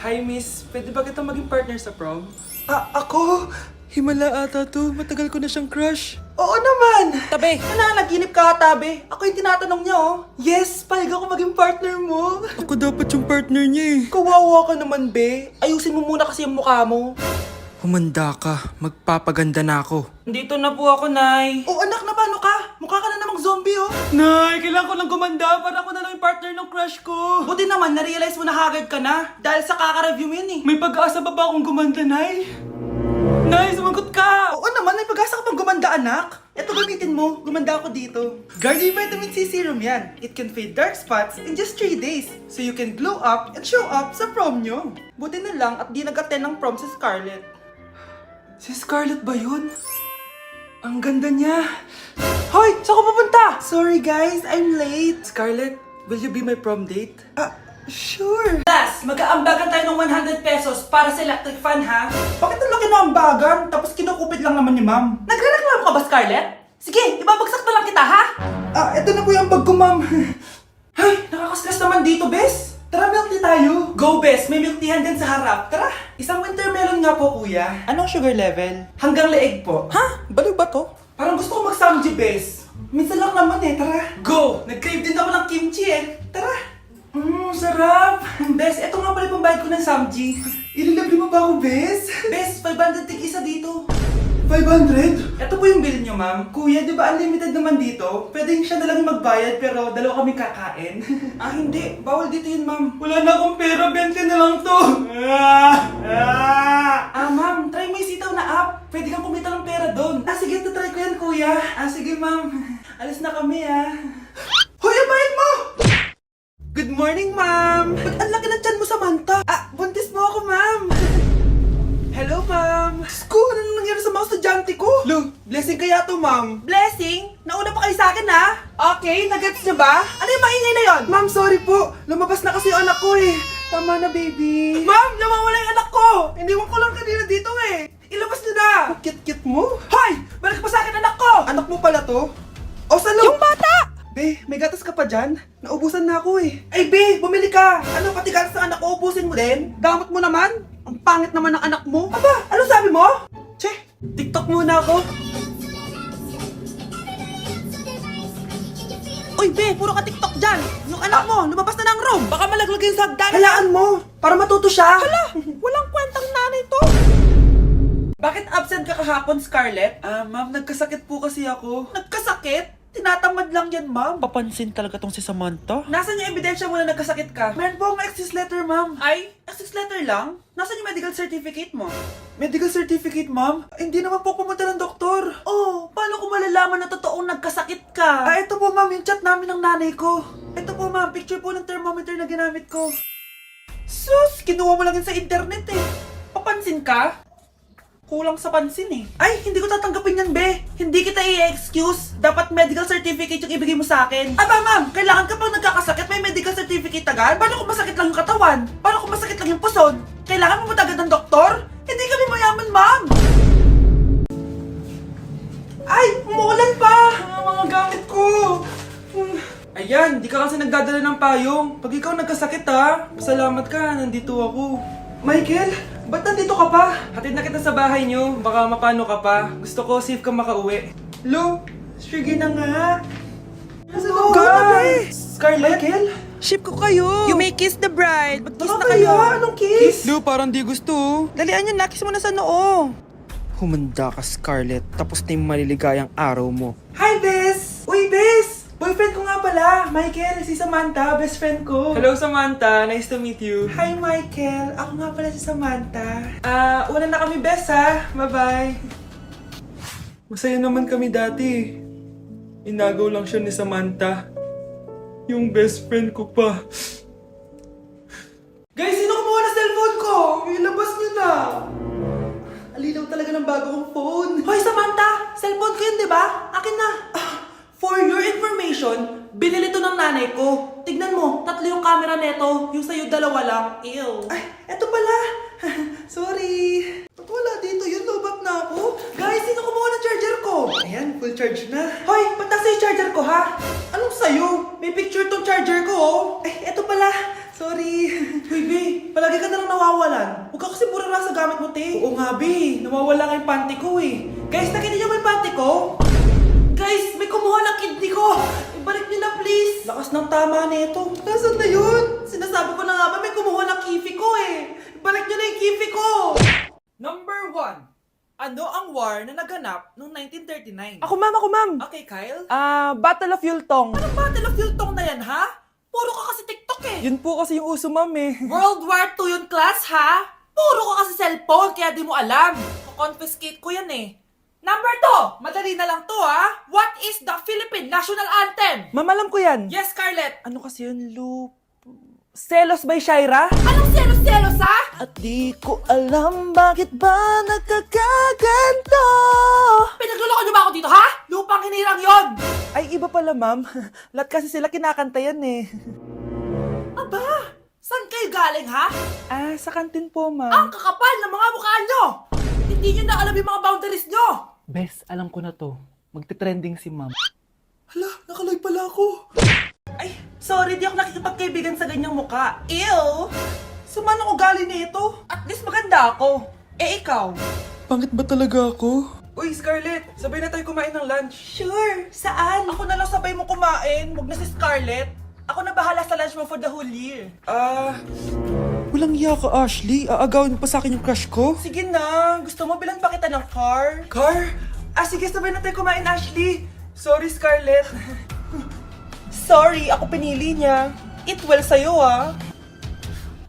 Hi, miss. Pwede ba kitang maging partner sa prom? Ako? Himala ata to. Matagal ko na siyang crush. Oo naman! Tabi! Nananaginip ka, tabi. Ako yung tinatanong niya, oh. Yes, palig ako maging partner mo. Ako dapat yung partner niya eh. Kawawa ka naman, be. Ayusin mo muna kasi yung mukha mo. Humanda ka. Magpapaganda na ako. Dito na po ako, Nay. Oh, anak, na paano ka? Mukha ka na namang zombie, oh. Nay, kailangan ko lang gumanda para ako na lang yung partner ng crush ko. Buti naman, na-realize mo na haggard ka na. Dahil sa kaka-review mo yun, eh. May pag-asa ba akong gumanda, Nay? Nay, sumagot ka! Oo naman, may pag-asa ka pang gumanda, anak. Ito gamitin mo. Gumanda ako dito. Garnier Vitamin C Serum yan. It can fade dark spots in just 3 days. So you can glow up and show up sa prom nyo. Buti na lang at di nag-attend ng prom si Scarlett. Si Scarlett ba yun? Ang ganda niya. Hoy! Saan ko pupunta? Sorry guys, I'm late. Scarlett, will you be my prom date? Sure. Last, mag-aambagan tayo ng 100 pesos para sa electric fan, ha? Bakit ang laki ng ambagan? Tapos kinukupit lang naman ni ma'am. Nagre-reklamo ka ba, Scarlett? Sige, ibabagsak na lang kita, ha? Ito na po yung ambag ko, ma'am. Ay, nakakastress naman dito, bes. Tara, milk tea tayo. Go, bes. May milk teahan din sa harap. Tara. Isang winter melon nga po, kuya. Anong sugar level? Hanggang leeg po. Ha? Baliw ba to? Parang gusto ko mag-samji, bes. Minsan lang naman eh, tara. Go! Nag-crave din ako ng kimchi eh. Tara. Sarap! Bes, eto nga pala yung pambayad ko ng samji. Ililibre mo ba ako, Bes? Bes, 500 tig isa dito. 500? Ito po yung bill nyo, ma'am. Kuya, di ba unlimited naman dito? Pwedeng siya na lang yung magbayad pero dalawa kami kakain. Hindi. Bawal dito yun, ma'am. Wala na akong pera, 20 na lang to. Ma'am, try mo yung sitaw na app. Pwede kang kumita ng pera doon. Sige, try ko yan, kuya. Sige, ma'am. Alis na kami, Hoy, abayin mo! Good morning, ma'am! Ba't ang laki ng tiyan mo, Samantha? Buntis mo ako, ma'am! Hello, ma'am! Sko, ano nangyari sa mga estudyante ko? Lo, blessing kaya to, ma'am. Blessing? Nauna pa kayo sa akin, ha? Okay, nagets niyo ba? Ano yung maingay na yon? Ma'am, sorry po. Lumabas na kasi yung anak ko, eh. Tama na, baby. Ma'am, nawawala yung anak ko! Iniwan ko lang kanina dito, eh. Ilabas niyo na! Kit-kit mo? Hoy! Balik pa sa akin, anak ko! Anak mo pala to? O, salo! Yung bata! Be, may gatas ka pa dyan? Naubusan na ako eh. Ay, Be, bumili ka! Ano, pati gatas ng anak ko, ubusin mo din? Damot mo naman? Ang pangit naman ng anak mo. Aba, ano sabi mo? Che, TikTok muna ako. Uy, Be, puro ka TikTok dyan. Yung anak mo, lumabas na ng room. Baka malaglag yung sagdan. Halaan mo, para matuto siya. Hala, walang kwentang nanay to. Bakit absent ka kahapon, Scarlett? Ma'am, nagkasakit po kasi ako. Nagkasakit? Tinatamad lang yan, ma'am. Papansin talaga tong si Samantha. Nasaan yung ebidensya mo na nagkasakit ka? Meron po akong excuse letter, ma'am. Ay, excuse letter lang? Nasaan yung medical certificate mo? Medical certificate, ma'am? Hindi naman po pumunta ng doktor. Oh, paano ko malalaman na totoong nagkasakit ka? Ito po, ma'am, yung chat namin ng nanay ko. Ito po, ma'am, picture po ng thermometer na ginamit ko. Sus, kinuha mo lang yun sa internet eh. Papansin ka? Kulang sa pansin eh. Ay, hindi ko tatanggapin yan, be. Hindi kita i-excuse. Dapat medical certificate yung ibigay mo sa akin. Aba, ma'am, kailangan ka pang nagkakasakit, may medical certificate agad? Paano kung masakit lang yung katawan? Paano kung masakit lang yung puson? Kailangan mo agad ng doktor? Hindi kami mayaman, ma'am. Ay, umuulan pa. Mga gamit ko. Ayan, di ka kasi nagdadala ng payong. Pag ikaw nagkasakit ha, salamat ka, nandito ako. Michael, ba't nandito ka pa? Hatid na kita sa bahay niyo, baka mapano ka pa. Gusto ko safe ka makauwi. Lo, sige na nga. Hello, guys! Scarlett? Michael? Ship ko kayo. You may kiss the bride. Mag-kiss Baka na kayo. kaya, Anong kiss? Lo, parang di gusto. Dalian yun, nakis mo na sa noo. Humanda ka, Scarlett. Tapos na yung maliligayang araw mo. Hi, Bes! Uy, Bes! Boyfriend ko nga pala, Michael, si Samantha, best friend ko. Hello, Samantha. Nice to meet you. Hi, Michael. Ako nga pala si Samantha. Una na kami, Bes, ha? Bye-bye. Masaya naman kami dati. Inagaw lang siya ni Samantha. Yung best friend ko pa. Guys, sino kumuha ng cellphone ko? Ilabas niyo na. Alinaw talaga ng bago kong phone. Hoy, Samantha! Cellphone ko yun, di ba? Akin na. For your information, binili to ng nanay ko. Tignan mo, 3 yung camera neto. Yung sa'yo, 2 lang. Ew. Ay, eto pala. Sorry. Ba't wala dito? Yun, lobat na ako. Guys, sino kumuha ng charger ko? Ayan, full charge na. Hoy, ba't nasa yung charger ko, ha? Anong sa'yo? May picture tong charger ko, oh. Ay, eto pala. Sorry. Hoy, babe, palagi ka na lang nawawalan? Huwag ka kasi mura sa gamit mo, te. Oo nga, be. Nawawala nga yung panty ko eh. Guys, nakita niyo ba yung panty ko? Guys, may kumuha ng kidney ko. Ibalik niyo na, please. Lakas ng tama nito. Nasaan na yun? Sinasabi ko na nga ba may kumuha ng kifi ko eh. Ibalik niyo na yung kifi ko. Number 1. Ano ang war na naganap noong 1939? Ako ma'am. Okay, Kyle. Battle of Yultong. Anong Battle of Yultong na yan, ha? Puro ka kasi TikTok eh. Yun po kasi yung uso ma'am eh. World War II yun, class, ha? Puro ka kasi cellphone, kaya di mo alam. Confiscate ko yan eh. Number 2, madali na lang to, ha? What is the Philippine National Anthem? Ma'am, alam ko yan. Yes, Scarlett. Ano kasi yun, Selos by Shaira? Anong selos-selos, ha? At di ko alam bakit ba nagkakaganto. Pinagluloko niyo ba ako dito, ha? Lupang hinirang yon. Ay, iba pala ma'am. Lahat kasi sila kinakanta yan eh. Aba, saan kayo galing, ha? Sa kantin po Ang ma'am. kakapal ng mga mukha nyo. Hindi nyo na alam yung mga boundaries nyo. Bes, alam ko na to. Magte-trending si ma'am. Hala, nakalive pala ako. Ay, sorry, di ako nakikipagkaibigan sa ganyang muka. Ew! Sumanong ugali nito. At least maganda ako. Eh, ikaw? Pangit ba talaga ako? Uy, Scarlett, sabay na tayo kumain ng lunch. Sure, saan? Ako na lang sabay mo kumain, wag na si Scarlett. Ako na bahala sa lunch mo for the whole year. Walang iya ka, Ashley. Aagawin pa sa akin yung crush ko. Sige na, gusto mo bilan pa kita ng car? Car? Sige, sabay na tayo kumain, Ashley. Sorry, Scarlett. Sorry, ako pinili niya. Eat well sa'yo, ah.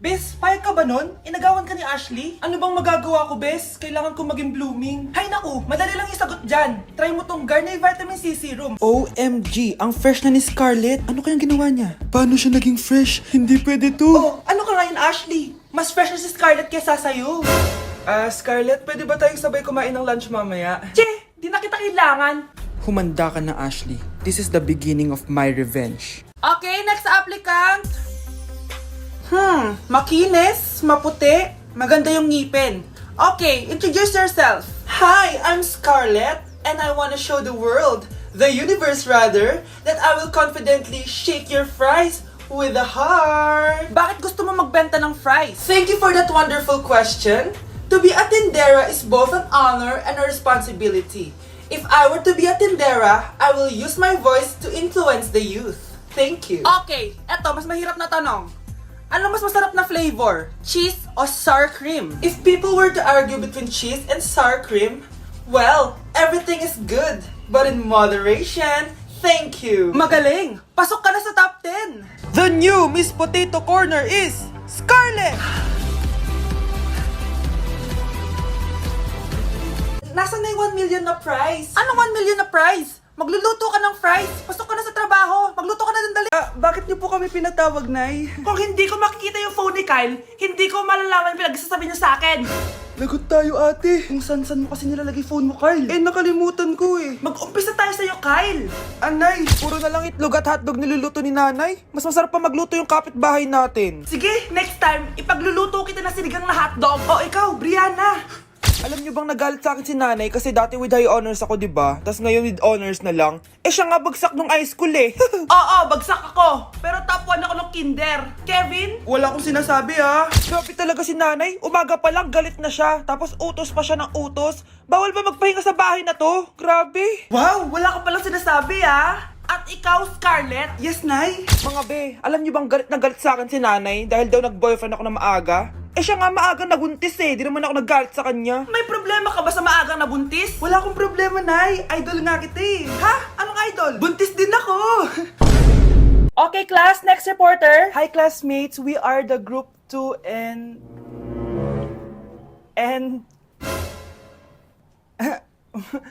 Bes, payag ka ba nun? Inagawan ka ni Ashley? Ano bang magagawa ko, Bes? Kailangan ko maging blooming. Hay naku, madali lang isagot dyan. Try mo tong Garnier Vitamin C Serum. OMG, ang fresh na ni Scarlett. Ano kayang ginawa niya? Paano siya naging fresh? Hindi pwede to. Oh, ano ka ngayon, Ashley? Mas fresh na si Scarlett kesa sa'yo. Scarlett, pwede ba tayong sabay kumain ng lunch mamaya? Che, di na kita kailangan. Humanda ka na, Ashley. This is the beginning of my revenge. Okay, next applicant. Makinis, maputi, maganda yung ngipin. Okay, introduce yourself. Hi, I'm Scarlett, and I want to show the world, the universe rather, that I will confidently shake your fries with a heart. Bakit gusto mo magbenta ng fries? Thank you for that wonderful question. To be a tindera is both an honor and a responsibility. If I were to be a tindera, I will use my voice to influence the youth. Thank you. Okay, eto, mas mahirap na tanong. Ano mas masarap na flavor? Cheese o sour cream? If people were to argue between cheese and sour cream, well, everything is good, but in moderation. Thank you. Magaling! Pasok ka na sa top 10! The new Miss Potato Corner is Scarlett! Nasaan na yung 1 million na prize? Anong 1 million na prize? Magluluto ka ng fries. Pasok ka na sa trabaho. Magluto ka na ng dali. Bakit niyo po kami pinatawag, Nay? Kung hindi ko makikita yung phone ni Kyle, hindi ko malalaman yung pinagsasabi niya sa akin. Lagot tayo, ate. Kung san-san mo kasi nilalagay phone mo, Carl? Nakalimutan ko eh. Mag-umpisa tayo sa'yo, Kyle. Anay, puro na lang itlog at hotdog niluluto ni nanay. Mas masarap pa magluto yung kapitbahay natin. Sige, next time, ipagluluto kita na sinigang na hotdog. O ikaw, Brianna. Alam niyo bang nagalit sa akin si nanay kasi dati with high honors ako, 'di ba? Tapos ngayon with honors na lang. Siya nga bagsak nung high school eh. Oo, bagsak ako. Pero top 1 ako ng kinder. Kevin? Wala akong sinasabi ha. Grabe talaga si nanay. Umaga pa lang galit na siya. Tapos utos pa siya ng utos. Bawal ba magpahinga sa bahay na to? Grabe. Wow, wala ka palang sinasabi ah. At ikaw, Scarlett? Yes, Nay. Mga be, alam niyo bang galit na galit sa akin si nanay dahil daw nag-boyfriend ako na maaga? Siya nga maagang nabuntis eh. Di naman ako naggalit sa kanya. May problema ka ba sa maagang nabuntis? Wala akong problema, Nay. Idol nga kita eh. Ha? Anong idol? Buntis din ako. Okay, class. Next reporter. Hi, classmates. We are the group 2 and...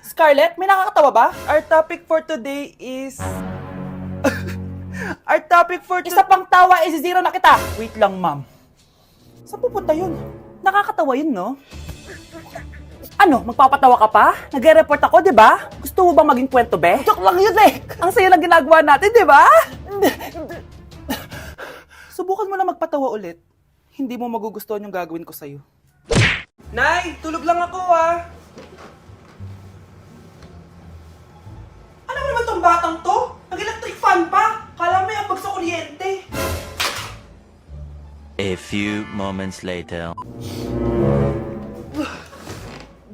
Scarlett, may nakakatawa ba? Our topic for today is... Our topic for Isa pang tawa, isi-zero na kita. Wait lang, ma'am. Saan pupunta yun? Nakakatawa yun, no? Ano, magpapatawa ka pa? Nagre-report ako, di ba? Gusto mo bang maging kwento, be? Joke lang yun eh! Ang saya ng ginagawa natin, di ba? Subukan mo na magpatawa ulit. Hindi mo magugustuhan yung gagawin ko sa'yo. Nay, tulog lang ako ah. Ano naman tong batang to? Nag-electric fan pa. Kala mo yung pag sa kuryente. A few moments later.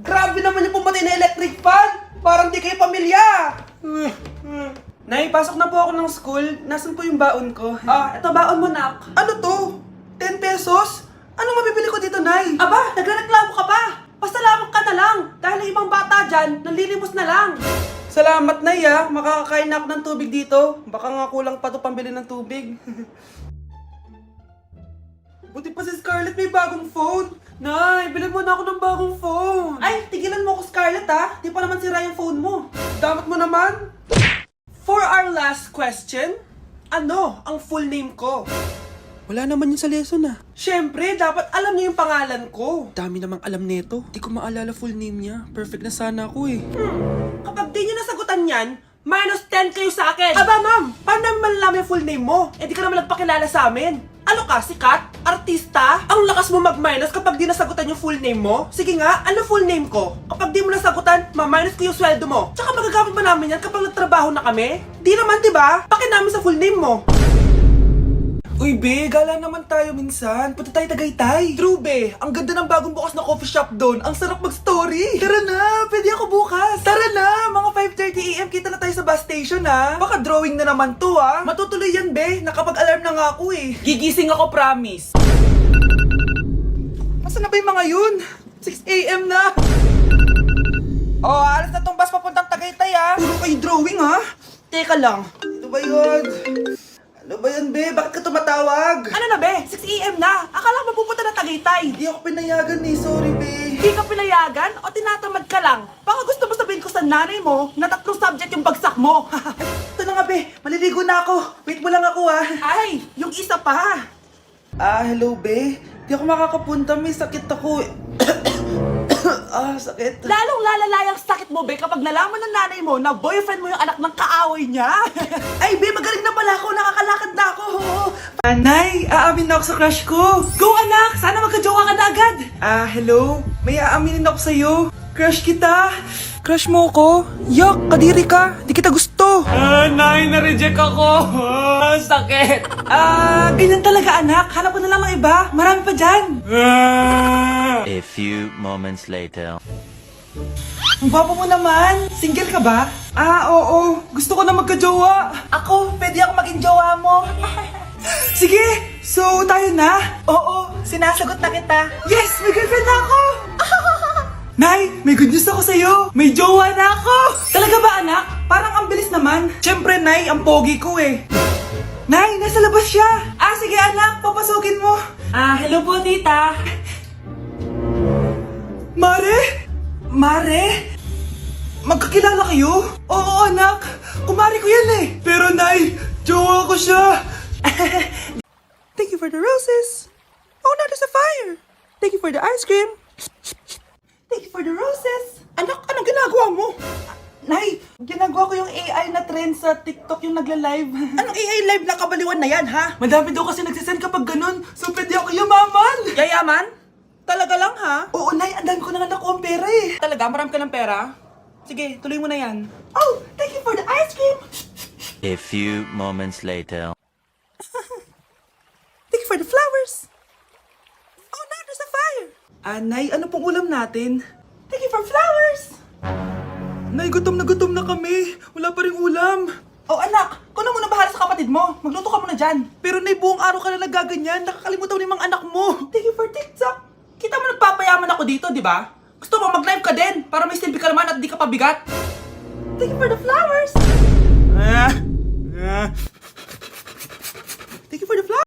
Grabe naman yung pumatay na electric fan! Parang di kayo pamilya! Nay, pasok na po ako ng school. Nasaan po yung baon ko? Ito baon mo, nak. Ano to? 10 pesos? Anong mabibili ko dito, Nay? Aba, nagreklamo ka pa! Pasalamat ka na lang! Dahil ang ibang bata dyan, nanlilimos na lang! Salamat, Nay, ah. Makakakain na ako ng tubig dito. Baka nga kulang pa to pambili ng tubig. Buti pa si Scarlett may bagong phone. Nay, bilhin mo na ako ng bagong phone. Ay, tigilan mo ako, Scarlett, ha? Di pa naman sira yung phone mo. Damat mo naman. For our last question, ano ang full name ko? Wala naman yun sa lesson, ah. Siyempre, dapat alam niyo yung pangalan ko. Dami namang alam nito. Di ko maalala full name niya. Perfect na sana ako, eh. Kapag di niyo nasagutan yan, minus 10 kayo sa akin. Aba, ma'am, paano namin malalaman yung full name mo? Eh, di ka naman nagpakilala sa amin. Ano ka, sikat? Artista? Ang lakas mo mag-minus kapag di nasagutan yung full name mo? Sige nga, ano full name ko? Kapag di mo nasagutan, ma-minus ko yung sweldo mo. Tsaka magagamit ba namin yan kapag nagtrabaho na kami? Di naman, di ba? Pakin namin sa full name mo. Uy, be, gala naman tayo minsan. Punta tayo Tagaytay. True, be. Ang ganda ng bagong bukas na coffee shop doon. Ang sarap mag-story. Tara na, pwede ako bukas. Tara na, mga 5:30 AM kita na tayo sa bus station, ha. Baka drawing na naman to, ha. Matutuloy yan, be. Nakapag-alarm na nga ako, eh. Gigising ako, promise. Masa na ba yung mga yun? 6 AM na. Oh, alas na tong bus papuntang Tagaytay, ha. Puro kayo drawing, ha. Teka lang. Ano ba yun? Ano ba yan, be? Bakit ka tumatawag? Ano na, be? 6 AM na. Akala mo pupunta na Tagaytay. Hindi ako pinayagan, eh. Sorry, be. Hindi ka pinayagan o tinatamad ka lang? Baka gusto mo sabihin ko sa nanay mo na 3 subject yung bagsak mo. Ito na nga, be. Maliligo na ako. Wait mo lang ako, ha. Ay, yung isa pa. Hello, be. Di ako makakapunta. May sakit ako. Sakit. Lalong lalala yung sakit mo, be, kapag nalaman ng nanay mo na boyfriend mo yung anak ng kaaway niya. Ay, be, magaling na pala ako. Nakakalakad na ako. Anay, aamin na ako sa crush ko. Go, anak! Sana magka-jowa ka na agad. Hello? May aaminin ako sa'yo. Crush kita. Crush mo ko? Yok, kadiri ka. Di kita gusto. Nay, na-reject ako. Sakit. Ganyan talaga, anak. Hanap ko na lang ng iba. Marami pa dyan. A few moments later. Ang gwapo mo naman. Single ka ba? Oo. Gusto ko na magka-jowa. Ako, pwede ako maging jowa mo. Sige, so tayo na? Oo, sinasagot na kita. Yes, may girlfriend na ako. Nay, may good news ako sa'yo. May jowa na ako. Talaga ba, anak? Parang ang bilis naman. Siyempre, Nay, ang pogi ko eh. Nay, nasa labas siya. Sige anak, papasukin mo. Hello po, tita. Mare? Mare? Magkakilala kayo? Oo, anak. Kumari ko yan eh. Pero, Nay, jowa ko siya. Thank you for the roses. Oh, now there's a fire. Thank you for the ice cream. Thank you for the roses. Anak, anong ginagawa mo? Nay, ginagawa ko yung AI na trend sa TikTok yung nagla-live. Anong AI live na kabaliwan na yan, ha? Madami daw kasi nagsisend kapag ganun. So, pwede ako yumaman. Yayaman? Talaga lang, ha? Oo, Nay, ang dami ko na nga nakuha ang pera eh. Talaga? Marami ka ng pera? Sige, tuloy mo na yan. Oh, thank you for the ice cream. A few moments later. Thank you for the flowers. Oh, now there's a fire. Nay, ano pong ulam natin? Thank you for flowers. Nay, gutom na kami. Wala pa rin ulam. Oh, anak, kung na muna bahala sa kapatid mo. Magluto ka muna dyan. Pero Nay, buong araw ka na nagaganyan. Nakakalimutan mo yung mga anak mo. Thank you for TikTok. Kita mo nagpapayaman ako dito, di ba? Gusto mo mag-live ka din para may silbi ka naman at di ka pabigat. Thank you for the flowers.